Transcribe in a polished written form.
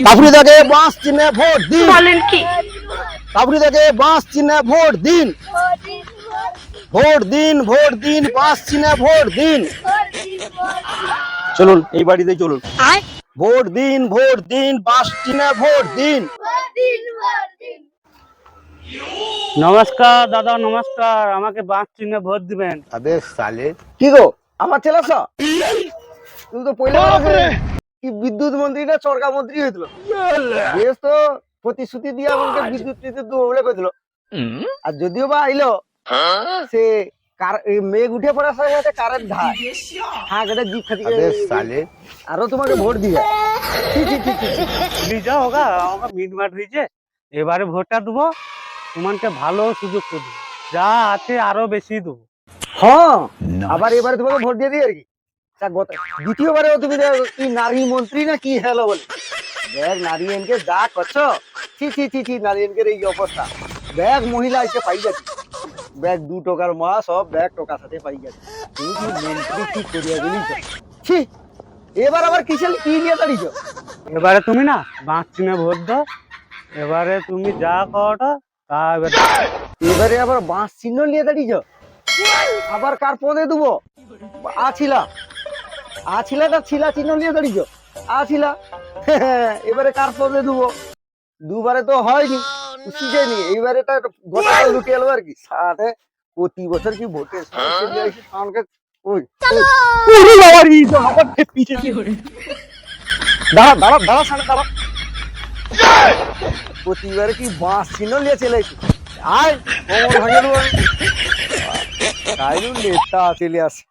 কাপুরি দাকে বাঁশ চিহ্নে ভোট দিন। বলেন কি? কাপুরি দাকে বাঁশ চিহ্নে ভোট দিন। ভোট দিন, ভোট দিন, বাঁশ চিহ্নে ভোট দিন। চলুন এই বাড়িতে চলুন। ভোট দিন, ভোট দিন, বাঁশ চিহ্নে ভোট দিন। নমস্কার দাদা, নমস্কার। আমাকে বাঁশ চিহ্নে ভোট দিবেন। अबे साले কি গো আমার ছেলে তুমি তো পয়লা কি বিদ্যুৎ মন্ত্রী না সরকার মন্ত্রী হয়েছিল, বেশ তো প্রতিশ্রুতি দিয়ে আমাকে বিদ্যুৎ টিদ্যুৎ দেবো বলে কইছিল। আর যদিও বা আইলো সে মেঘ উঠে পড়ার সাথে সাথে কারেন্ট ধার হ্যাঁ এটা জিপ খাতি अबे साले আরো তোমাকে ভোট দিবে। যা হোগা, আমাকে মিটমাট হয়েছে। এবারে ভোটটা দেবো, তোমাকে ভালো সুযোগ করে দেবো, যা আছে আরো বেশি দেবো। হ্যাঁ আবার এবারে তোমাকে ভোট দিয়ে দিই আর কি। দ্বিতীয়বারেও তুমি কি নারী মন্ত্রী না কি হেলো বলে দেখ নারীনকে যা করছো, ছি ছি ছি ছি, নারীনকের এই অবস্থা। ব্যাগ মহিলা এসে পাই যাচ্ছে, ব্যাগ 2 টাকার মা সব ব্যাগ টাকার সাথে পাই যাচ্ছে। তুমি কি মন্ত্রী কি করিয়া গেলিছ, ছি। এবার আবার কিসের কি নিয়ে দাঁড়িয়েছ? এবারে তুমি না বাঁশ চিহ্নে ভোট দাও। এবারে তুমি যা করো তা এবারে আবার বাঁশ চিহ্ন নিয়ে দাঁড়িয়েছ, আবার কার পদে দেবো? আছিলা আছিলাটা ছিলা চিহ্ন নিয়ে দাঁড়িয়েছ, আছিলা। এবারে কার পদে দেবো? দুবারে তো হয়নি, শিখেনি। এইবারে গোটা লুটিয়ে এলো আর কি। সাথে প্রতি বছর কি ভোটে দাঁড়া দাঁড়া দাঁড়া সামনে দাঁড়া। প্রতিবারে কি বাঁশ চিহ্ন নিয়ে চলে এসেছি। আয় কোমর ভাঙে দেবো আমি। তাই নেতা চলে আসে।